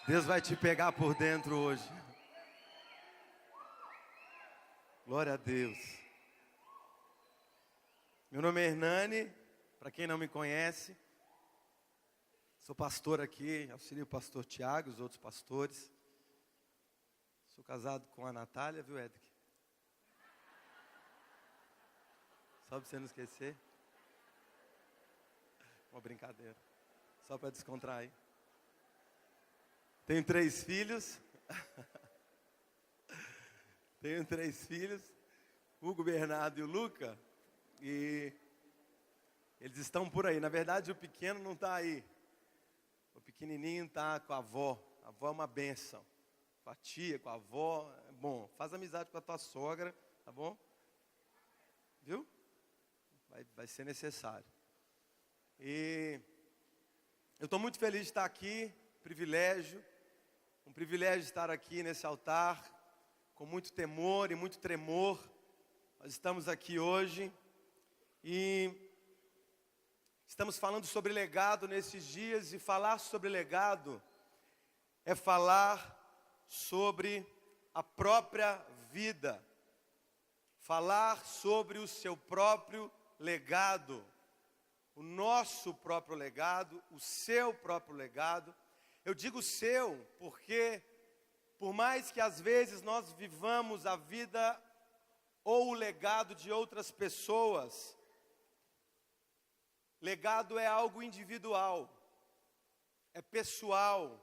Deus vai te pegar por dentro hoje. Glória a Deus. Meu nome é Hernani, para quem não me conhece. Sou pastor aqui, auxilio o pastor Tiago e os outros pastores. Sou casado com a Natália, viu, Edric? Só para você não esquecer. Uma brincadeira. Só para descontrair. Tenho 3 filhos. Tenho 3 filhos. Hugo, Bernardo e o Luca. E eles estão por aí. Na verdade, o pequeno não está aí. O pequenininho está com a avó. A avó é uma bênção. Com a tia, com a avó. É bom. Faz amizade com a tua sogra, tá bom? Viu? Vai ser necessário. E eu estou muito feliz de estar aqui. Um privilégio estar aqui nesse altar, com muito temor e muito tremor. Nós estamos aqui hoje e estamos falando sobre legado nesses dias, e falar sobre legado é falar sobre a própria vida, falar sobre o seu próprio legado, o nosso próprio legado, o seu próprio legado. Eu digo seu porque, por mais que às vezes nós vivamos a vida ou o legado de outras pessoas, legado é algo individual, é pessoal,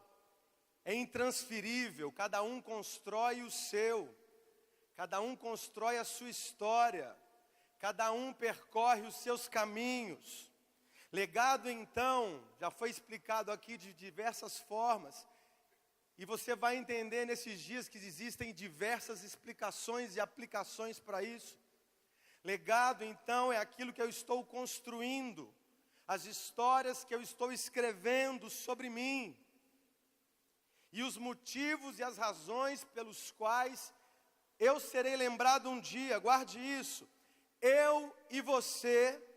é intransferível. Cada um constrói o seu, cada um constrói a sua história, cada um percorre os seus caminhos. Legado, então, já foi explicado aqui de diversas formas, e você vai entender nesses dias que existem diversas explicações e aplicações para isso. Legado, então, é aquilo que eu estou construindo, as histórias que eu estou escrevendo sobre mim, e os motivos e as razões pelos quais eu serei lembrado um dia. Guarde isso. Eu e você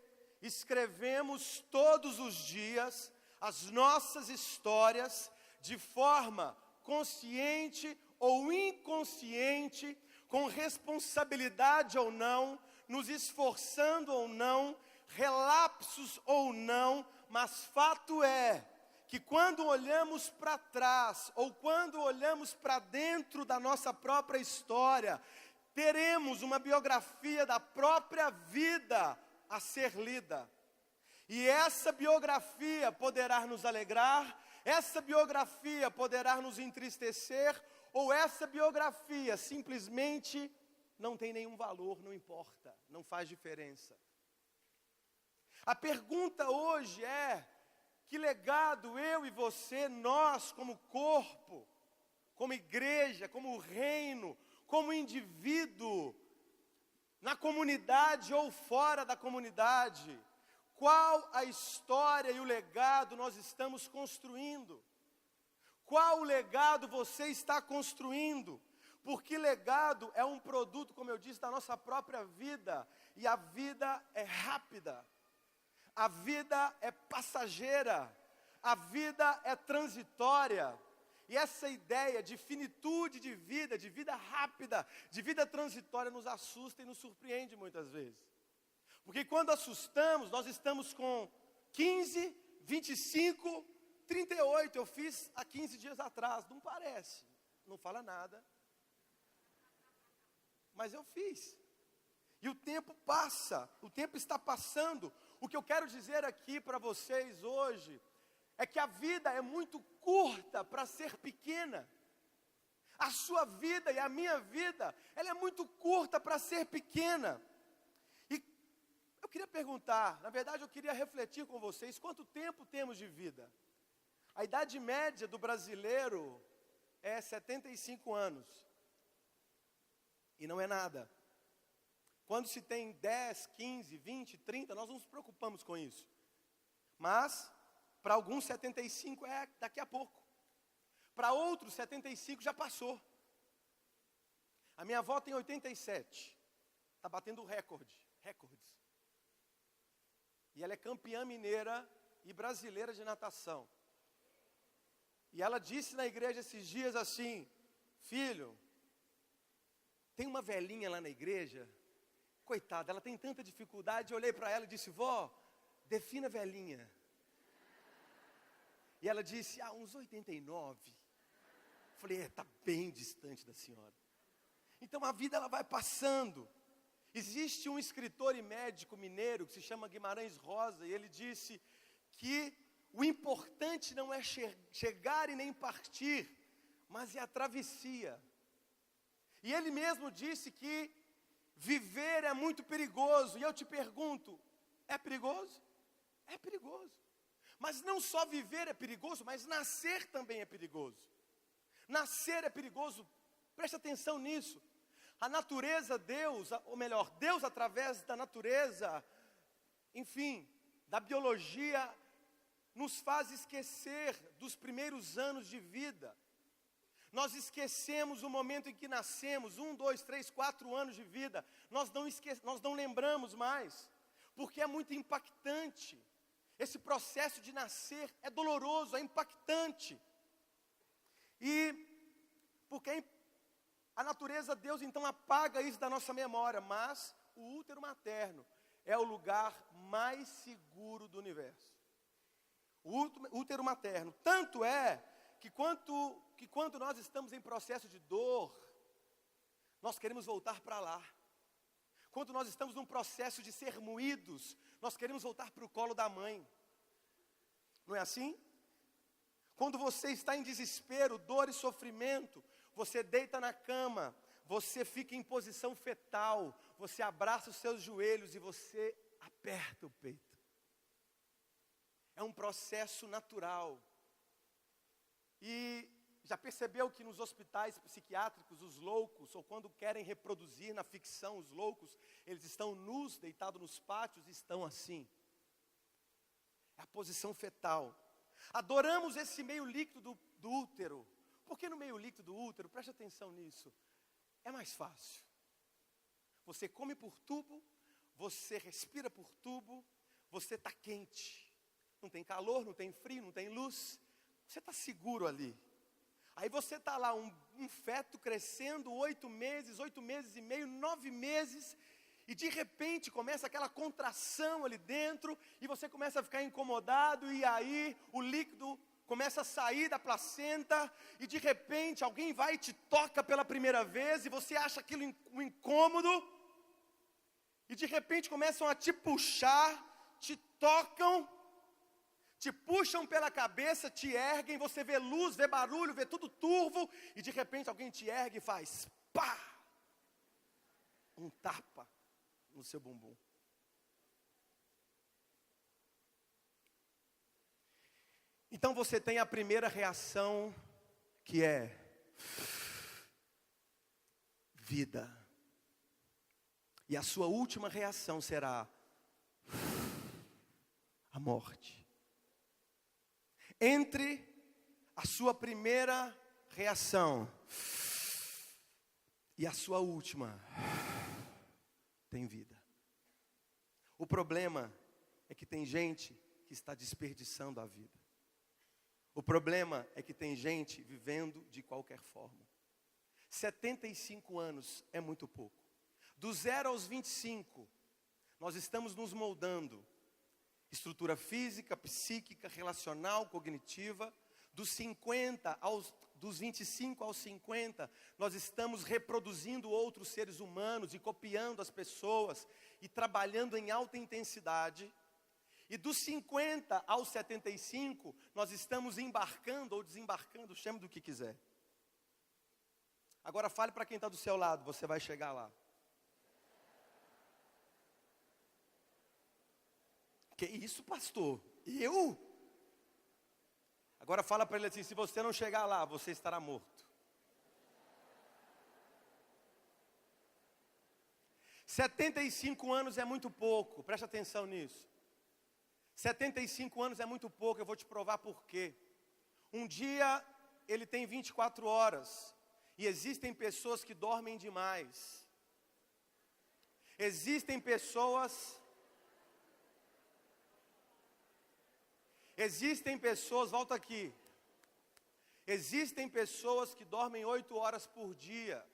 escrevemos todos os dias as nossas histórias de forma consciente ou inconsciente, com responsabilidade ou não, nos esforçando ou não, relapsos ou não, mas fato é que quando olhamos para trás ou quando olhamos para dentro da nossa própria história, teremos uma biografia da própria vida a ser lida. E essa biografia poderá nos alegrar, essa biografia poderá nos entristecer, ou essa biografia simplesmente não tem nenhum valor, não importa, não faz diferença. A pergunta hoje é: que legado eu e você, nós como corpo, como igreja, como reino, como indivíduo, na comunidade ou fora da comunidade, qual a história e o legado nós estamos construindo? Qual o legado você está construindo? Porque legado é um produto, como eu disse, da nossa própria vida, e a vida é rápida, a vida é passageira, a vida é transitória. E essa ideia de finitude de vida rápida, de vida transitória, nos assusta e nos surpreende muitas vezes. Porque quando assustamos, nós estamos com 15, 25, 38. Eu fiz há 15 dias atrás, não parece, não fala nada. Mas eu fiz. E o tempo passa, o tempo está passando. O que eu quero dizer aqui para vocês hoje é que a vida é muito curta para ser pequena. A sua vida e a minha vida, ela é muito curta para ser pequena. E eu queria perguntar, na verdade eu queria refletir com vocês, quanto tempo temos de vida? A idade média do brasileiro é 75 anos. E não é nada. Quando se tem 10, 15, 20, 30, nós não nos preocupamos com isso. Mas para alguns 75 é daqui a pouco. Para outros 75 já passou. A minha avó tem 87. Está batendo recordes. E ela é campeã mineira e brasileira de natação. E ela disse na igreja esses dias assim: filho, tem uma velhinha lá na igreja, coitada, ela tem tanta dificuldade. Eu olhei para ela e disse: vó, defina velhinha. E ela disse: uns 89. Falei: está bem distante da senhora. Então a vida ela vai passando. Existe um escritor e médico mineiro que se chama Guimarães Rosa, e ele disse que o importante não é chegar e nem partir, mas é a travessia. E ele mesmo disse que viver é muito perigoso. E eu te pergunto, é perigoso? É perigoso. Mas não só viver é perigoso, mas nascer também é perigoso. Nascer é perigoso, preste atenção nisso. A natureza, Deus, ou melhor, Deus através da natureza, enfim, da biologia, nos faz esquecer dos primeiros anos de vida. Nós esquecemos o momento em que nascemos, 1, 2, 3, 4 anos de vida, nós não lembramos mais, porque é muito impactante. Esse processo de nascer é doloroso, é impactante. E porque a natureza, Deus então apaga isso da nossa memória, mas o útero materno é o lugar mais seguro do universo. O útero materno, tanto é que quando nós estamos em processo de dor, nós queremos voltar para lá. Quando nós estamos num processo de ser moídos, nós queremos voltar para o colo da mãe. Não é assim? Quando você está em desespero, dor e sofrimento, você deita na cama, você fica em posição fetal, você abraça os seus joelhos e você aperta o peito. É um processo natural. E já percebeu que nos hospitais psiquiátricos, os loucos, ou quando querem reproduzir na ficção os loucos, eles estão nus, deitados nos pátios, e estão assim. É a posição fetal. Adoramos esse meio líquido do útero. Porque no meio líquido do útero, preste atenção nisso, é mais fácil. Você come por tubo, você respira por tubo, você está quente. Não tem calor, não tem frio, não tem luz. Você está seguro ali. Aí você está lá, um feto crescendo 8 meses e meio, 9 meses. E de repente começa aquela contração ali dentro. E você começa a ficar incomodado. E aí o líquido começa a sair da placenta. E de repente alguém vai e te toca pela primeira vez. E você acha aquilo um incômodo. E de repente começam a te puxar, te tocam, te puxam pela cabeça, te erguem, você vê luz, vê barulho, vê tudo turvo, e de repente alguém te ergue e faz pá! Um tapa no seu bumbum. Então você tem a primeira reação, que é vida. E a sua última reação será a morte. Entre a sua primeira reação e a sua última, tem vida. O problema é que tem gente que está desperdiçando a vida. O problema é que tem gente vivendo de qualquer forma. 75 anos é muito pouco. Do 0 aos 25, nós estamos nos moldando. Estrutura física, psíquica, relacional, cognitiva. Dos 25 aos 50, nós estamos reproduzindo outros seres humanos e copiando as pessoas e trabalhando em alta intensidade. E dos 50 aos 75, nós estamos embarcando ou desembarcando, chame do que quiser. Agora fale para quem está do seu lado, você vai chegar lá. Que isso, pastor? Eu? Agora fala para ele assim: se você não chegar lá, você estará morto. 75 anos é muito pouco, preste atenção nisso. 75 anos é muito pouco, eu vou te provar por quê. Um dia ele tem 24 horas, e existem pessoas que dormem demais. Existem pessoas, volta aqui. Existem pessoas que dormem 8 horas por dia.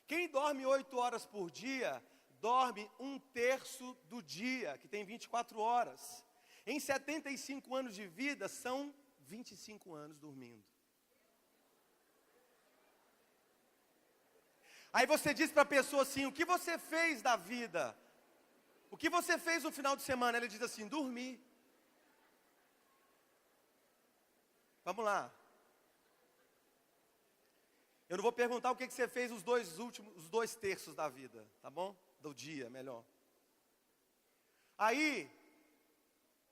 Quem dorme 8 horas por dia, dorme 1/3 do dia, que tem 24 horas. Em 75 anos de vida, são 25 anos dormindo. Aí você diz para a pessoa assim, o que você fez da vida? O que você fez no final de semana? Ela diz assim, dormi. Vamos lá. Eu não vou perguntar o que você fez os 2 terços da vida, tá bom? Do dia, melhor. Aí,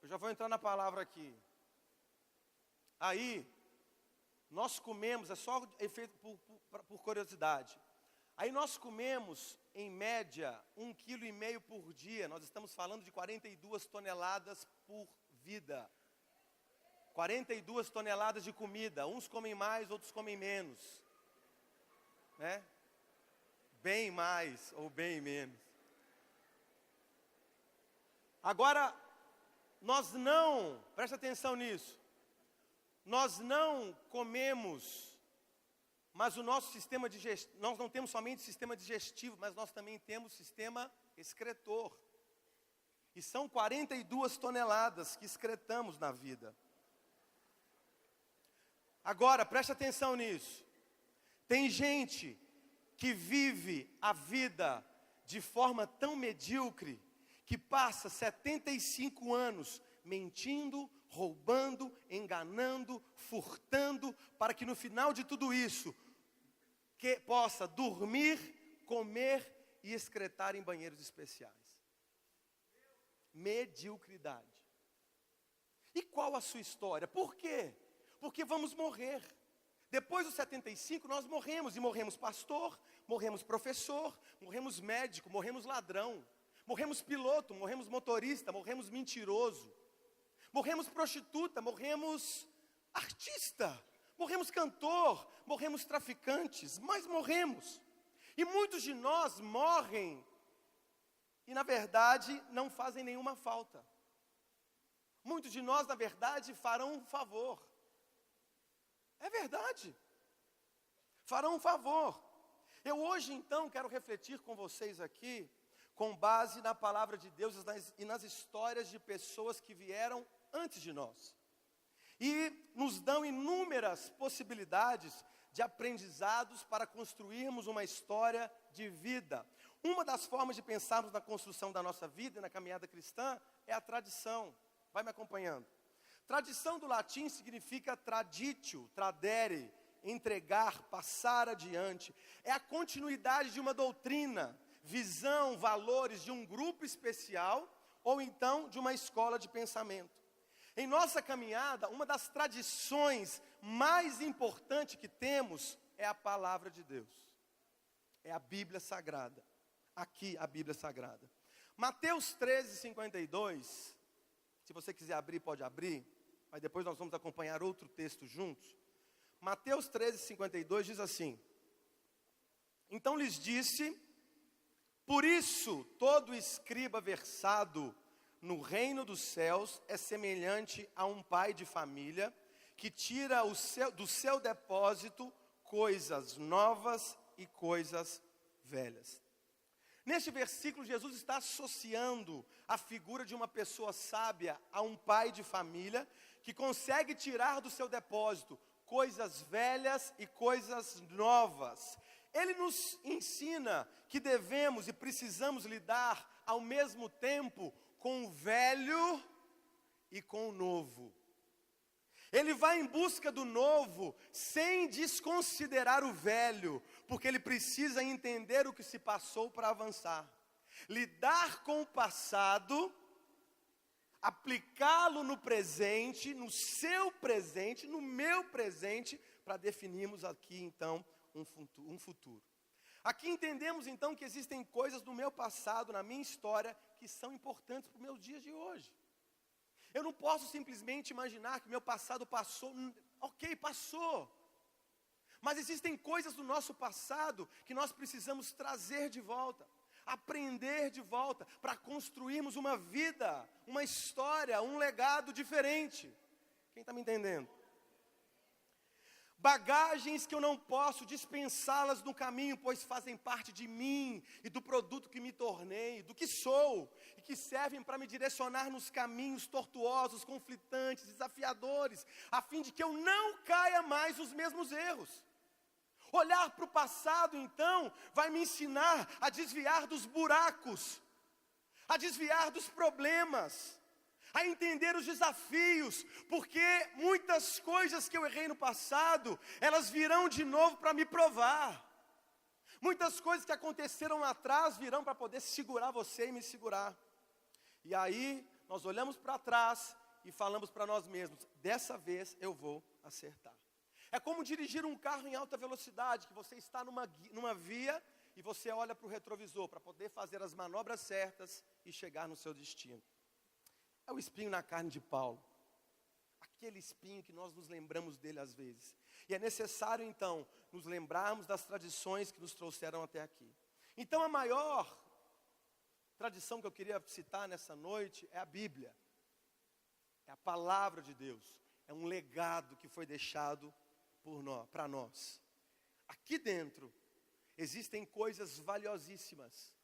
eu já vou entrar na palavra aqui. Aí, nós comemos, é só efeito por curiosidade. Aí nós comemos, em média, 1,5 kg por dia. Nós estamos falando de 42 toneladas por vida. 42 toneladas de comida. Uns comem mais, outros comem menos. Né? Bem mais ou bem menos. Agora, presta atenção nisso. Nós não comemos, mas o nosso sistema digestivo, nós não temos somente sistema digestivo, mas nós também temos sistema excretor. E são 42 toneladas que excretamos na vida. Agora, preste atenção nisso. Tem gente que vive a vida de forma tão medíocre, que passa 75 anos mentindo, roubando, enganando, furtando, para que no final de tudo isso, que possa dormir, comer e excretar em banheiros especiais. Mediocridade. E qual a sua história? Por quê? Porque vamos morrer. Depois dos 75 nós morremos, e morremos pastor, morremos professor, morremos médico, morremos ladrão, morremos piloto, morremos motorista, morremos mentiroso, morremos prostituta, morremos artista, morremos cantor, morremos traficantes, mas morremos. E muitos de nós morrem e na verdade não fazem nenhuma falta. Muitos de nós na verdade farão um favor. É verdade. Farão um favor. Eu hoje então quero refletir com vocês aqui, com base na palavra de Deus e nas histórias de pessoas que vieram antes de nós. E nos dão inúmeras possibilidades de aprendizados para construirmos uma história de vida. Uma das formas de pensarmos na construção da nossa vida e na caminhada cristã é a tradição. Vai me acompanhando. Tradição do latim significa traditio, tradere, entregar, passar adiante. É a continuidade de uma doutrina, visão, valores de um grupo especial ou então de uma escola de pensamento. Em nossa caminhada, uma das tradições mais importantes que temos é a palavra de Deus. É a Bíblia Sagrada. Aqui a Bíblia Sagrada. Mateus 13:52. Se você quiser abrir, pode abrir. Mas depois nós vamos acompanhar outro texto juntos. Mateus 13:52 diz assim: Então lhes disse, por isso todo escriba versado no reino dos céus é semelhante a um pai de família que tira do seu depósito coisas novas e coisas velhas. Neste versículo, Jesus está associando a figura de uma pessoa sábia a um pai de família que consegue tirar do seu depósito coisas velhas e coisas novas. Ele nos ensina que devemos e precisamos lidar ao mesmo tempo com o velho e com o novo. Ele vai em busca do novo sem desconsiderar o velho, porque ele precisa entender o que se passou para avançar. Lidar com o passado, aplicá-lo no presente, no seu presente, no meu presente, para definirmos aqui então um futuro. Aqui entendemos então que existem coisas do meu passado, na minha história, que são importantes para os meus dias de hoje. Eu não posso simplesmente imaginar que meu passado passou, ok, passou. Mas existem coisas do nosso passado que nós precisamos trazer de volta, aprender de volta, para construirmos uma vida, uma história, um legado diferente. Quem está me entendendo? bagagens que eu não posso dispensá-las no caminho, pois fazem parte de mim e do produto que me tornei, do que sou, e que servem para me direcionar nos caminhos tortuosos, conflitantes, desafiadores, a fim de que eu não caia mais nos mesmos erros. Olhar para o passado, então, vai me ensinar a desviar dos buracos, a desviar dos problemas, a entender os desafios, porque muitas coisas que eu errei no passado, elas virão de novo para me provar. Muitas coisas que aconteceram lá atrás virão para poder segurar você e me segurar. E aí, nós olhamos para trás e falamos para nós mesmos, dessa vez eu vou acertar. É como dirigir um carro em alta velocidade, que você está numa via e você olha para o retrovisor para poder fazer as manobras certas e chegar no seu destino. É o espinho na carne de Paulo, aquele espinho que nós nos lembramos dele às vezes. E é necessário então nos lembrarmos das tradições que nos trouxeram até aqui. Então a maior tradição que eu queria citar nessa noite é a Bíblia. É a palavra de Deus, é um legado que foi deixado para nós. Aqui dentro existem coisas valiosíssimas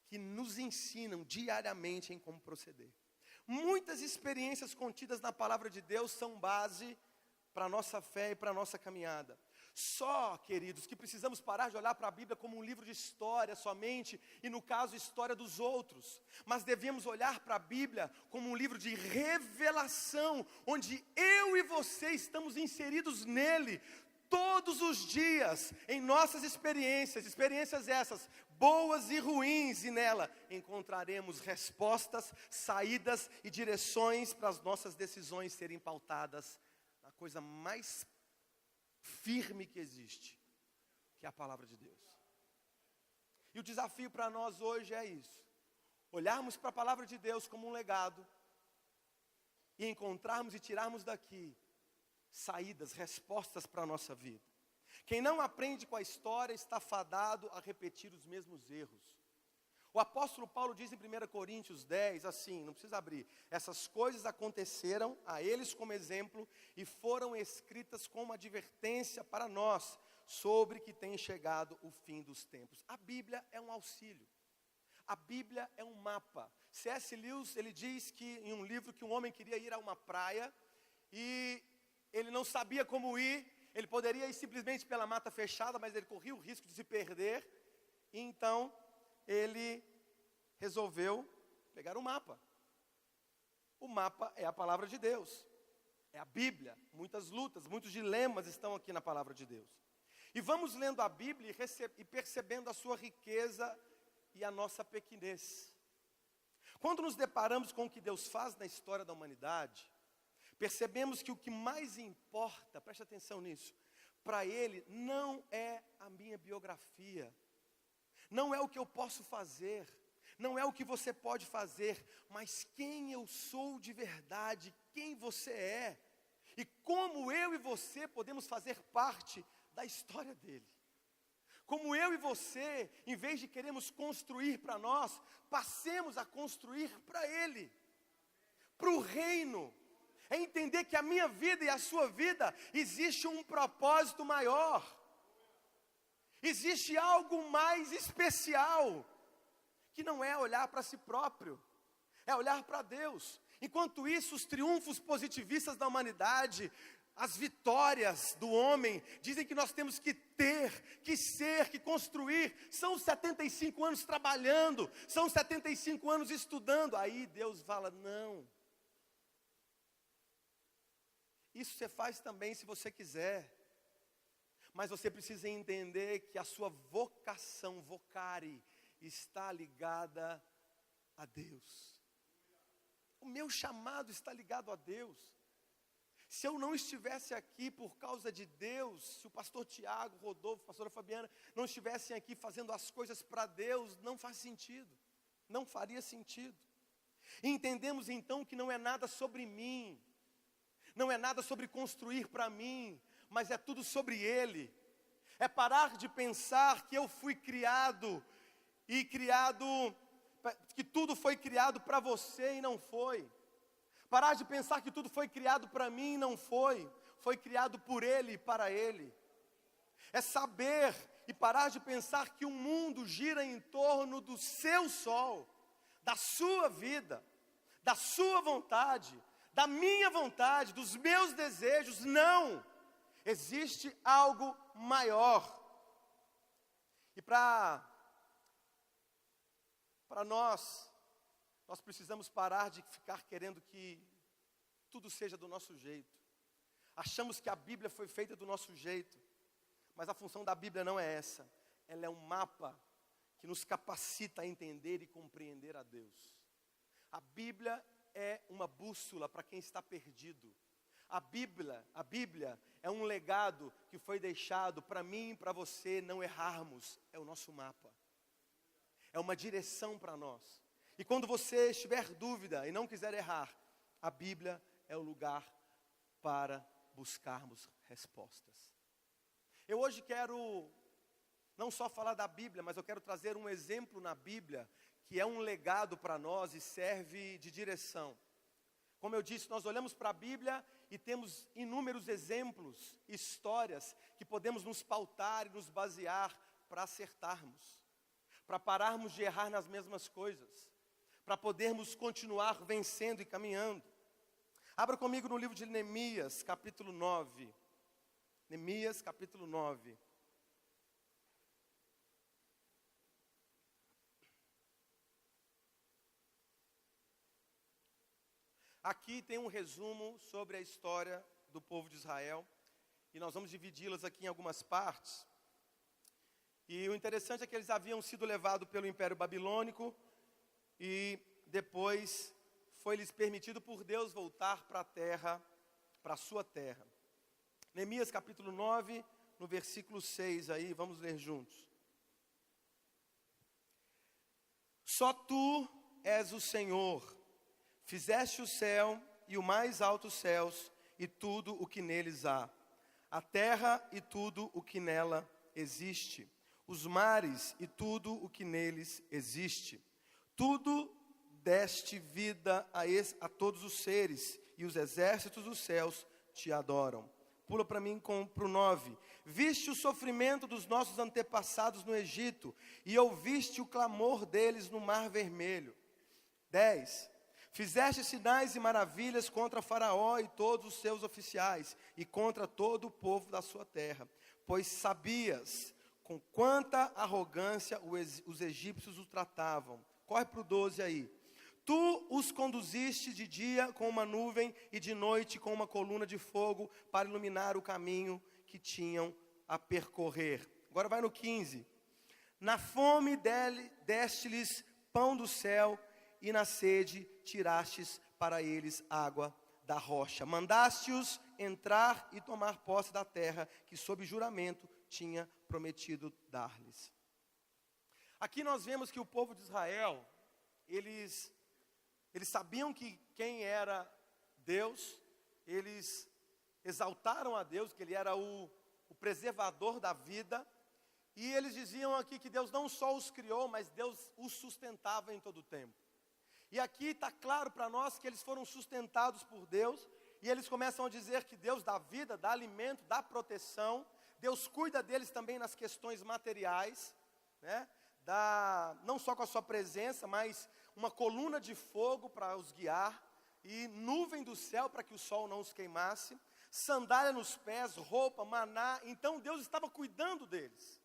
que nos ensinam diariamente em como proceder. Muitas experiências contidas na palavra de Deus são base para a nossa fé e para a nossa caminhada. Só, queridos, que precisamos parar de olhar para a Bíblia como um livro de história somente, e no caso, história dos outros. Mas devemos olhar para a Bíblia como um livro de revelação, onde eu e você estamos inseridos nele, todos os dias, em nossas experiências essas, boas e ruins, e nela encontraremos respostas, saídas e direções para as nossas decisões serem pautadas na coisa mais firme que existe, que é a palavra de Deus. E o desafio para nós hoje é isso, olharmos para a palavra de Deus como um legado, e encontrarmos e tirarmos daqui saídas, respostas para a nossa vida. Quem não aprende com a história está fadado a repetir os mesmos erros. O apóstolo Paulo diz em 1 Coríntios 10, assim, não precisa abrir: essas coisas aconteceram a eles como exemplo e foram escritas como advertência para nós, sobre que tem chegado o fim dos tempos. A Bíblia é um auxílio. A Bíblia é um mapa. C.S. Lewis, ele diz que em um livro que um homem queria ir a uma praia e ele não sabia como ir. Ele poderia ir simplesmente pela mata fechada, mas ele corria o risco de se perder. E então, ele resolveu pegar um mapa. O mapa é a palavra de Deus. É a Bíblia. Muitas lutas, muitos dilemas estão aqui na palavra de Deus. E vamos lendo a Bíblia e percebendo a sua riqueza e a nossa pequenez. Quando nos deparamos com o que Deus faz na história da humanidade, percebemos que o que mais importa, preste atenção nisso, para Ele não é a minha biografia, não é o que eu posso fazer, não é o que você pode fazer, mas quem eu sou de verdade, quem você é, e como eu e você podemos fazer parte da história dele. Como eu e você, em vez de queremos construir para nós, passemos a construir para Ele, para o reino. É entender que a minha vida e a sua vida existe um propósito maior. Existe algo mais especial, que não é olhar para si próprio, é olhar para Deus. Enquanto isso, os triunfos positivistas da humanidade, as vitórias do homem, dizem que nós temos que ter, que ser, que construir. São 75 anos trabalhando, são 75 anos estudando. Aí Deus fala, não. Isso você faz também se você quiser. Mas você precisa entender que a sua vocação, vocare, está ligada a Deus. O meu chamado está ligado a Deus. Se eu não estivesse aqui por causa de Deus, se o pastor Tiago, Rodolfo, a pastora Fabiana não estivessem aqui fazendo as coisas para Deus, não faz sentido, não faria sentido. E entendemos então que não é nada sobre mim, não é nada sobre construir para mim, mas é tudo sobre Ele. É parar de pensar que eu fui criado, que tudo foi criado para você e não foi. Parar de pensar que tudo foi criado para mim e não foi. foi criado por Ele e para Ele. É saber e parar de pensar que o mundo gira em torno do seu sol, da sua vida, da sua vontade, da minha vontade, dos meus desejos. Não! Existe algo maior. E para nós precisamos parar de ficar querendo que tudo seja do nosso jeito. Achamos que a Bíblia foi feita do nosso jeito, mas a função da Bíblia não é essa. Ela é um mapa que nos capacita a entender e compreender a Deus. A Bíblia é uma bússola para quem está perdido. A Bíblia é um legado que foi deixado para mim e para você não errarmos. É o nosso mapa. É uma direção para nós. E quando você estiver dúvida e não quiser errar, a Bíblia é o lugar para buscarmos respostas. Eu hoje quero não só falar da Bíblia, mas eu quero trazer um exemplo na Bíblia que é um legado para nós e serve de direção. Como eu disse, nós olhamos para a Bíblia e temos inúmeros exemplos, histórias que podemos nos pautar e nos basear para acertarmos, para pararmos de errar nas mesmas coisas, para podermos continuar vencendo e caminhando. Abra comigo no livro de Neemias, capítulo 9. Neemias, capítulo 9. Aqui tem um resumo sobre a história do povo de Israel, e nós vamos dividi-las aqui em algumas partes. E o interessante é que eles haviam sido levados pelo Império Babilônico, e depois foi-lhes permitido por Deus voltar para a terra, para a sua terra. Neemias capítulo 9, no versículo 6 aí, vamos ler juntos. Só tu és o Senhor, fizeste o céu e o mais altos céus e tudo o que neles há, a terra e tudo o que nela existe, os mares e tudo o que neles existe. Tudo deste vida a todos os seres, e os exércitos dos céus te adoram. Pula para mim para o 9. Viste o sofrimento dos nossos antepassados no Egito, e ouviste o clamor deles no Mar Vermelho. 10. Fizeste sinais e maravilhas contra Faraó e todos os seus oficiais, e contra todo o povo da sua terra, pois sabias com quanta arrogância os egípcios o tratavam. Corre para o 12 aí. Tu os conduziste de dia com uma nuvem e de noite com uma coluna de fogo para iluminar o caminho que tinham a percorrer. Agora vai no 15. Na fome deste-lhes pão do céu e na sede tirastes para eles água da rocha. Mandaste-os entrar e tomar posse da terra que sob juramento tinha prometido dar-lhes. Aqui nós vemos que o povo de Israel, eles sabiam que quem era Deus, eles exaltaram a Deus, que Ele era o preservador da vida, e eles diziam aqui que Deus não só os criou, mas Deus os sustentava em todo o tempo. E aqui está claro para nós que eles foram sustentados por Deus, e eles começam a dizer que Deus dá vida, dá alimento, dá proteção, Deus cuida deles também nas questões materiais, né? Não só com a sua presença, mas uma coluna de fogo para os guiar, e nuvem do céu para que o sol não os queimasse, sandália nos pés, roupa, maná. Então Deus estava cuidando deles,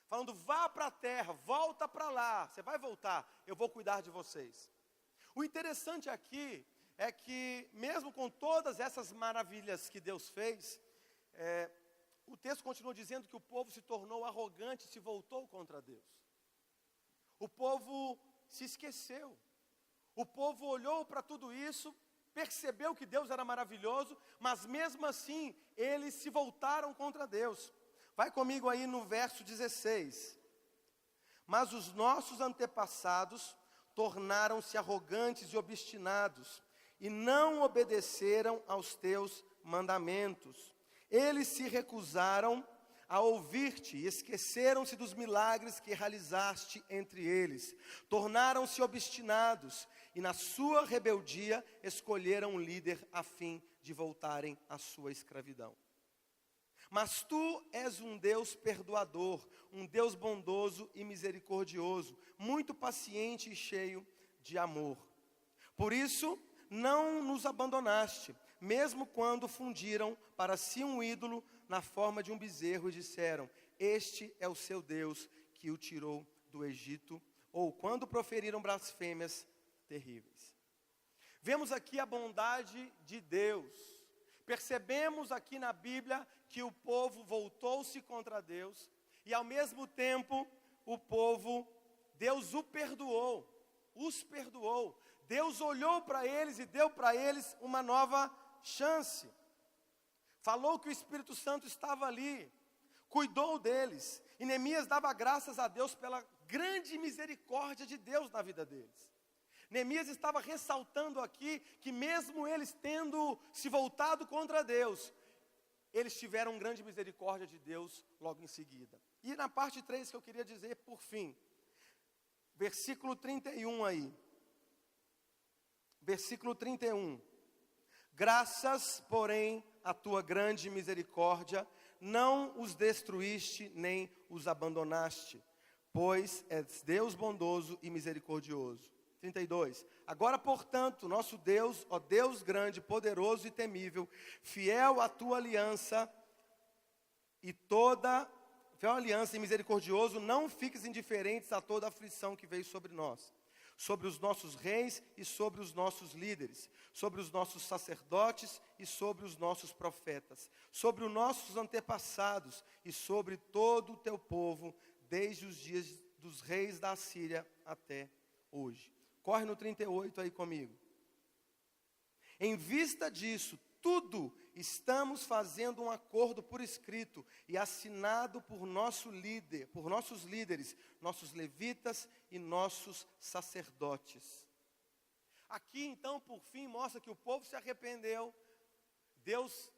falando: vá para a terra, volta para lá, você vai voltar, eu vou cuidar de vocês. O interessante aqui é que, mesmo com todas essas maravilhas que Deus fez, o texto continua dizendo que o povo se tornou arrogante, se voltou contra Deus. O povo se esqueceu. O povo olhou para tudo isso, percebeu que Deus era maravilhoso, mas mesmo assim, eles se voltaram contra Deus. Vai comigo aí no verso 16. Mas os nossos antepassados tornaram-se arrogantes e obstinados, e não obedeceram aos teus mandamentos. Eles se recusaram a ouvir-te e esqueceram-se dos milagres que realizaste entre eles. Tornaram-se obstinados e na sua rebeldia escolheram um líder a fim de voltarem à sua escravidão. Mas tu és um Deus perdoador, um Deus bondoso e misericordioso, muito paciente e cheio de amor. Por isso, não nos abandonaste, mesmo quando fundiram para si um ídolo na forma de um bezerro e disseram: este é o seu Deus que o tirou do Egito, ou quando proferiram blasfêmias terríveis. Vemos aqui a bondade de Deus. Percebemos aqui na Bíblia que o povo voltou-se contra Deus e ao mesmo tempo Deus os perdoou. Deus olhou para eles e deu para eles uma nova chance. Falou que o Espírito Santo estava ali, cuidou deles. E Neemias dava graças a Deus pela grande misericórdia de Deus na vida deles. Neemias estava ressaltando aqui que mesmo eles tendo se voltado contra Deus, eles tiveram grande misericórdia de Deus logo em seguida. E na parte 3 que eu queria dizer por fim, versículo 31 aí. Versículo 31. Graças, porém, à tua grande misericórdia, não os destruíste nem os abandonaste, pois és Deus bondoso e misericordioso. 32. Agora, portanto, nosso Deus, ó Deus grande, poderoso e temível, fiel à tua aliança e misericordioso, não fiques indiferentes a toda a aflição que veio sobre nós, sobre os nossos reis e sobre os nossos líderes, sobre os nossos sacerdotes e sobre os nossos profetas, sobre os nossos antepassados e sobre todo o teu povo, desde os dias dos reis da Assíria até hoje. Corre no 38 aí comigo. Em vista disso, tudo estamos fazendo um acordo por escrito e assinado por nossos líderes, nossos levitas e nossos sacerdotes. Aqui então, por fim, mostra que o povo se arrependeu. Deus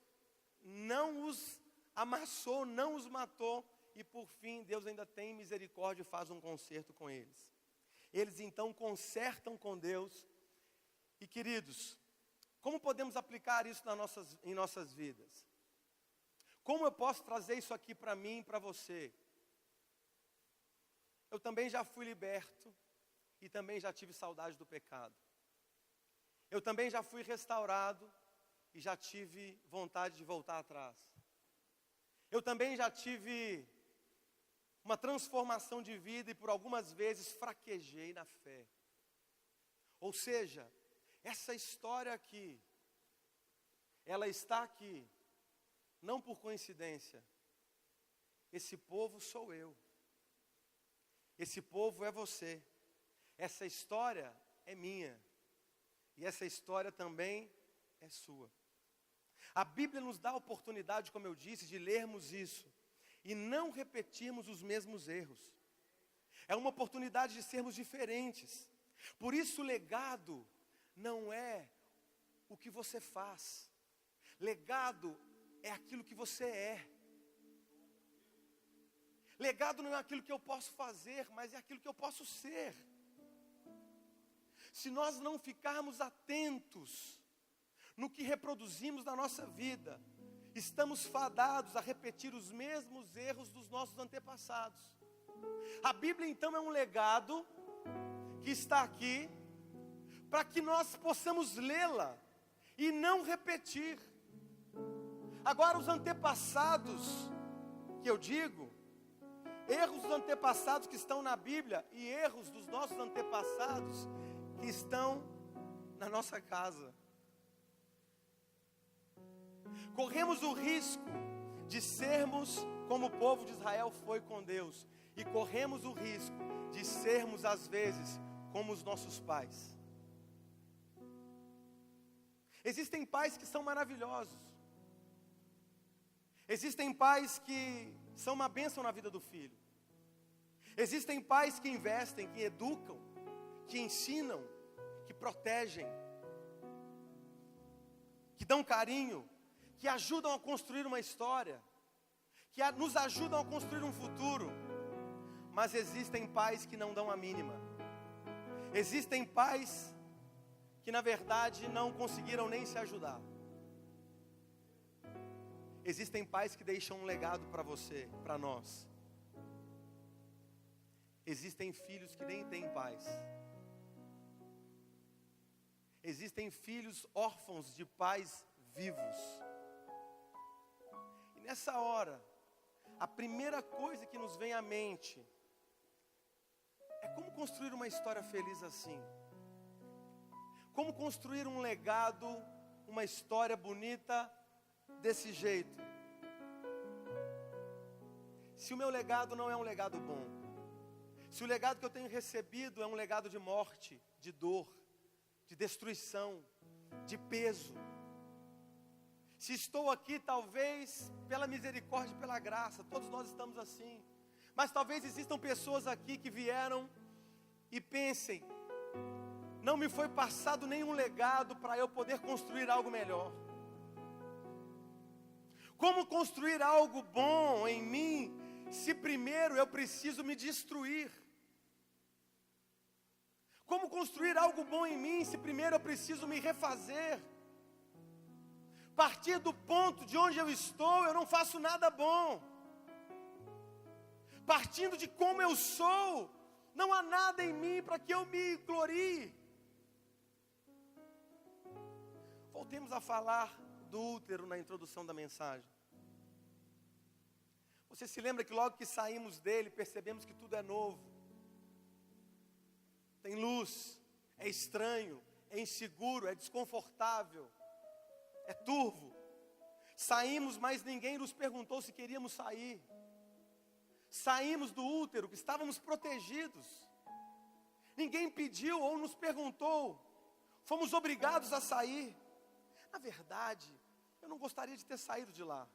não os amassou, não os matou. E por fim, Deus ainda tem misericórdia e faz um conserto com eles. Eles então consertam com Deus. E queridos, como podemos aplicar isso em nossas vidas? Como eu posso trazer isso aqui para mim e para você? Eu também já fui liberto e também já tive saudade do pecado. Eu também já fui restaurado e já tive vontade de voltar atrás. Eu também já tive uma transformação de vida e por algumas vezes fraquejei na fé. Ou seja, essa história aqui, ela está aqui, não por coincidência. Esse povo sou eu. Esse povo é você. Essa história é minha. E essa história também é sua. A Bíblia nos dá a oportunidade, como eu disse, de lermos isso e não repetirmos os mesmos erros. É uma oportunidade de sermos diferentes. Por isso o legado não é o que você faz. Legado é aquilo que você é. Legado não é aquilo que eu posso fazer, mas é aquilo que eu posso ser. Se nós não ficarmos atentos no que reproduzimos na nossa vida, estamos fadados a repetir os mesmos erros dos nossos antepassados. A Bíblia então é um legado que está aqui para que nós possamos lê-la e não repetir. Agora, os antepassados que eu digo, erros dos antepassados que estão na Bíblia e erros dos nossos antepassados que estão na nossa casa. Corremos o risco de sermos como o povo de Israel foi com Deus. E corremos o risco de sermos às vezes como os nossos pais. Existem pais que são maravilhosos. Existem pais que são uma bênção na vida do filho. Existem pais que investem, que educam, que ensinam, que protegem, que dão carinho, que ajudam a construir uma história, que nos ajudam a construir um futuro. Mas existem pais que não dão a mínima. Existem pais que na verdade não conseguiram nem se ajudar. Existem pais que deixam um legado para você, para nós. Existem filhos que nem têm pais. Existem filhos órfãos de pais vivos. E nessa hora, a primeira coisa que nos vem à mente é como construir uma história feliz assim. Como construir um legado, uma história bonita desse jeito. Se o meu legado não é um legado bom, se o legado que eu tenho recebido é um legado de morte, de dor, de destruição, de peso. Se estou aqui, talvez, pela misericórdia e pela graça, todos nós estamos assim. Mas talvez existam pessoas aqui que vieram e pensem, não me foi passado nenhum legado para eu poder construir algo melhor. Como construir algo bom em mim, se primeiro eu preciso me destruir? Como construir algo bom em mim, se primeiro eu preciso me refazer? Partir do ponto de onde eu estou, eu não faço nada bom. Partindo de como eu sou, não há nada em mim para que eu me glorie. Voltemos a falar do útero na introdução da mensagem. Você se lembra que logo que saímos dele, percebemos que tudo é novo. Tem luz, é estranho, é inseguro, é desconfortável, é turvo. Saímos, mas ninguém nos perguntou se queríamos sair. Saímos do útero, que estávamos protegidos. Ninguém pediu ou nos perguntou. Fomos obrigados a sair. Na verdade, eu não gostaria de ter saído de lá.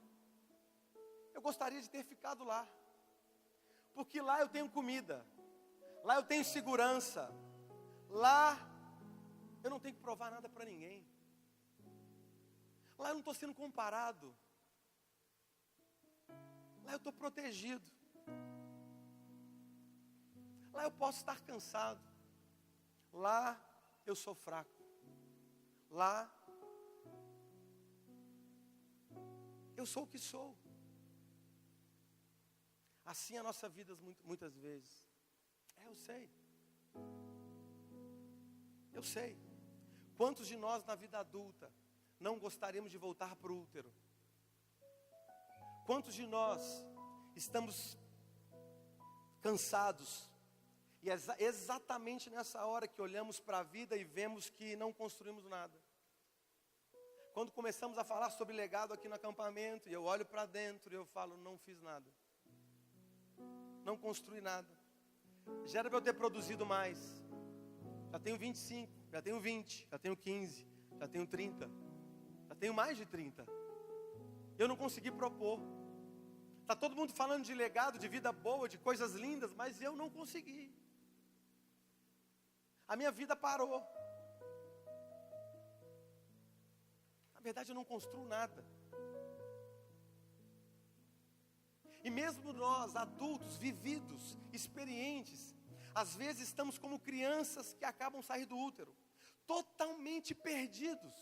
Eu gostaria de ter ficado lá. Porque lá eu tenho comida. Lá eu tenho segurança. Lá eu não tenho que provar nada para ninguém. Lá eu não estou sendo comparado. Lá eu estou protegido. Lá eu posso estar cansado. Lá eu sou fraco. Lá eu sou o que sou. Assim é a nossa vida muitas vezes. Eu sei. Eu sei. Quantos de nós na vida adulta não gostaríamos de voltar para o útero? Quantos de nós estamos cansados? E é exatamente nessa hora que olhamos para a vida e vemos que não construímos nada. Quando começamos a falar sobre legado aqui no acampamento, e eu olho para dentro e eu falo, não fiz nada. Não construí nada. Já era para eu ter produzido mais. Já tenho 25, já tenho 20, já tenho 15, já tenho 30. Já tenho mais de 30. Eu não consegui propor. Está todo mundo falando de legado, de vida boa, de coisas lindas, mas eu não consegui. A minha vida parou. Na verdade, eu não construo nada. E mesmo nós, adultos, vividos, experientes, às vezes estamos como crianças que acabam de sair do útero, totalmente perdidos.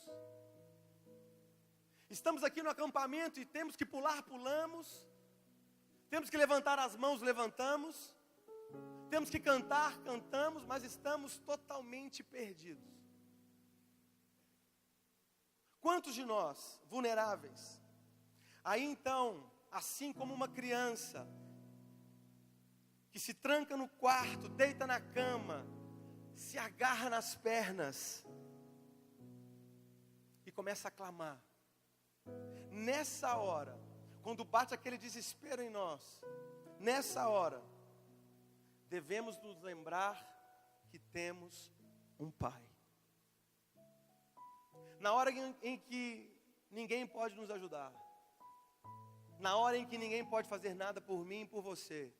Estamos aqui no acampamento e temos que pular, pulamos. Temos que levantar as mãos, levantamos. Temos que cantar, cantamos, mas estamos totalmente perdidos. Quantos de nós, vulneráveis, aí então, assim como uma criança, que se tranca no quarto, deita na cama, se agarra nas pernas, e começa a clamar. Nessa hora, quando bate aquele desespero em nós, nessa hora, devemos nos lembrar que temos um Pai. Na hora em que ninguém pode nos ajudar, na hora em que ninguém pode fazer nada por mim e por você,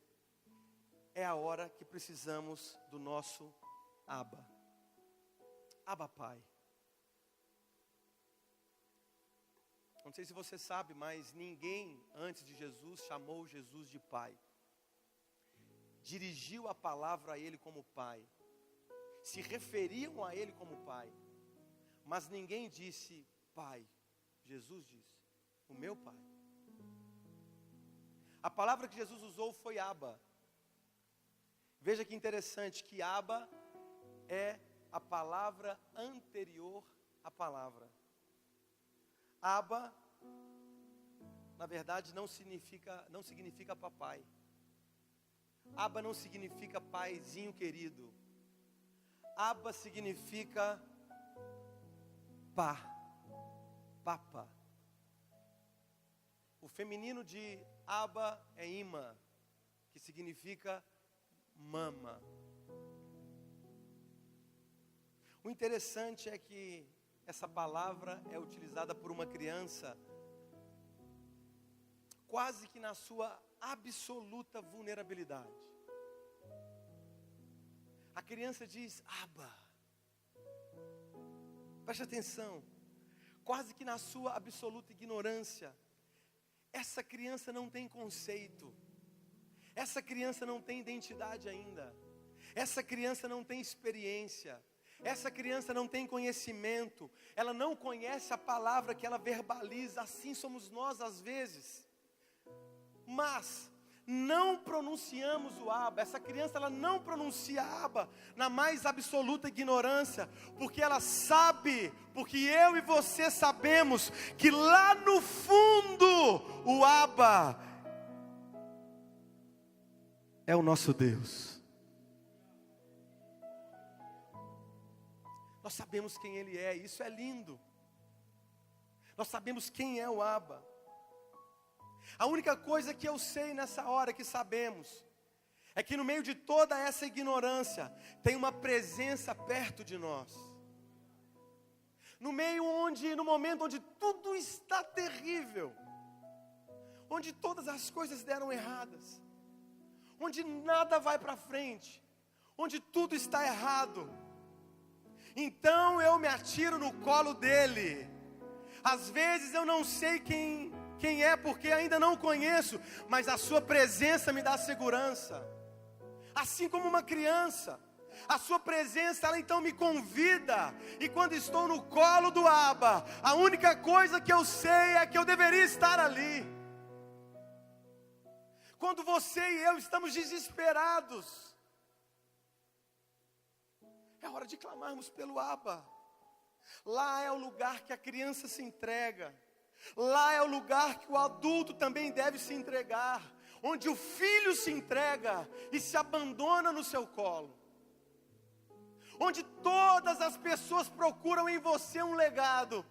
é a hora que precisamos do nosso Abba. Abba Pai. Não sei se você sabe, mas ninguém antes de Jesus chamou Jesus de Pai. Dirigiu a palavra a Ele como Pai. Se referiam a Ele como Pai. Mas ninguém disse Pai. Jesus disse, o meu Pai. A palavra que Jesus usou foi Abba. Veja que interessante que Abba é a palavra anterior à palavra. Abba, na verdade, não significa papai. Abba não significa paizinho querido. Abba significa papa. O feminino de Abba é Ima, que significa mama. O interessante é que essa palavra é utilizada por uma criança quase que na sua absoluta vulnerabilidade. A criança diz Abba. Preste atenção. Quase que na sua absoluta ignorância. Essa criança não tem conceito. Essa criança não tem identidade ainda. Essa criança não tem experiência. Essa criança não tem conhecimento. Ela não conhece a palavra que ela verbaliza. Assim somos nós às vezes. Mas não pronunciamos o Abba. Essa criança ela não pronuncia Abba na mais absoluta ignorância, porque ela sabe, porque eu e você sabemos que lá no fundo o Abba é o nosso Deus. Nós sabemos quem Ele é, isso é lindo. Nós sabemos quem é o Abba. A única coisa que eu sei nessa hora, que sabemos, é que no meio de toda essa ignorância, tem uma presença perto de nós. No momento onde tudo está terrível, onde todas as coisas deram erradas, onde nada vai para frente, onde tudo está errado, então eu me atiro no colo dele. Às vezes eu não sei quem é, porque ainda não conheço, mas a sua presença me dá segurança. Assim como uma criança, a sua presença, ela então me convida, e quando estou no colo do Abba, a única coisa que eu sei é que eu deveria estar ali. Quando você e eu estamos desesperados, é hora de clamarmos pelo Abba. Lá é o lugar que a criança se entrega. Lá é o lugar que o adulto também deve se entregar, onde o filho se entrega e se abandona no seu colo, onde todas as pessoas procuram em você um legado.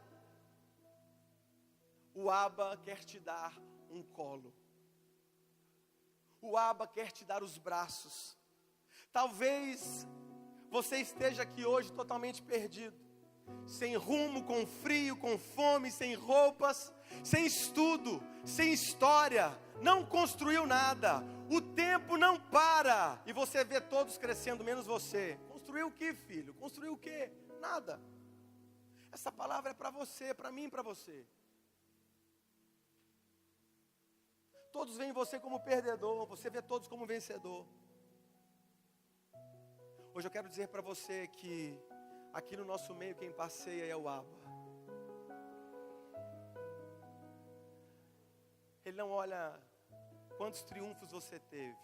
O Abba quer te dar um colo. O Abba quer te dar os braços. Talvez você esteja aqui hoje totalmente perdido, sem rumo, com frio, com fome, sem roupas, sem estudo, sem história, não construiu nada, o tempo não para, e você vê todos crescendo, menos você. Construiu o que, filho? Construiu o que? Nada. Essa palavra é para você, para mim e para você. Todos veem você como perdedor, você vê todos como vencedor. Hoje eu quero dizer para você que aqui no nosso meio quem passeia é o Abba. Ele não olha quantos triunfos você teve.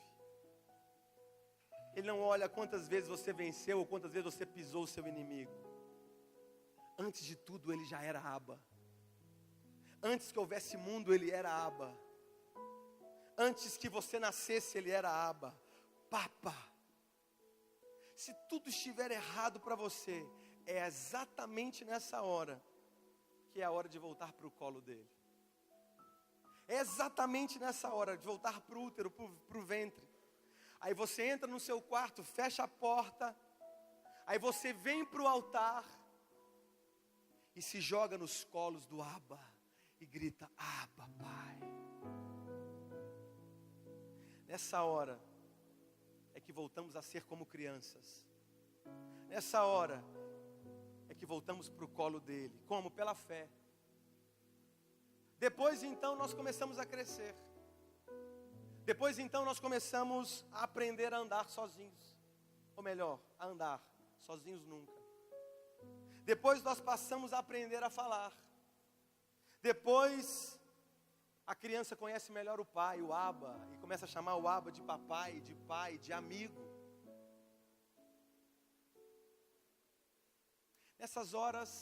Ele não olha quantas vezes você venceu ou quantas vezes você pisou o seu inimigo. Antes de tudo ele já era Abba. Antes que houvesse mundo ele era Abba. Antes que você nascesse ele era Abba. Papa. Se tudo estiver errado para você, é exatamente nessa hora que é a hora de voltar para o colo dele. É exatamente nessa hora de voltar para o útero, para o ventre. Aí você entra no seu quarto, fecha a porta. Aí você vem para o altar e se joga nos colos do Abba e grita: Abba, Pai. Nessa hora é que voltamos a ser como crianças. Nessa hora é que voltamos para o colo dele. Como? Pela fé. Depois então nós começamos a crescer. Depois então nós começamos a aprender a andar sozinhos. Ou melhor, a andar sozinhos nunca. Depois nós passamos a aprender a falar. Depois a criança conhece melhor o pai, o Abba, e começa a chamar o Abba de papai, de pai, de amigo. Nessas horas,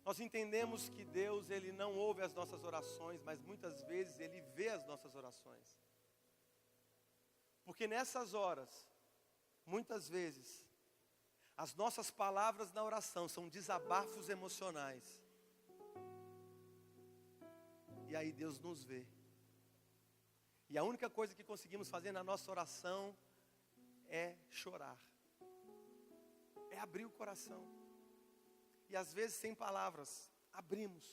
nós entendemos que Deus, Ele não ouve as nossas orações, mas muitas vezes Ele vê as nossas orações. Porque nessas horas, muitas vezes, as nossas palavras na oração são desabafos emocionais. E aí Deus nos vê. E a única coisa que conseguimos fazer na nossa oração é chorar. É abrir o coração. E às vezes sem palavras, abrimos.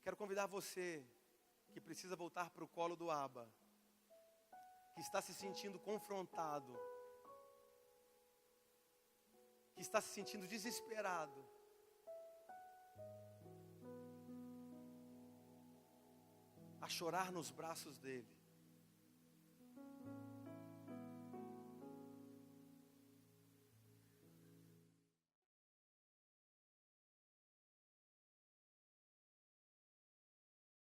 Quero convidar você que precisa voltar para o colo do Abba, que está se sentindo confrontado, que está se sentindo desesperado, a chorar nos braços dele.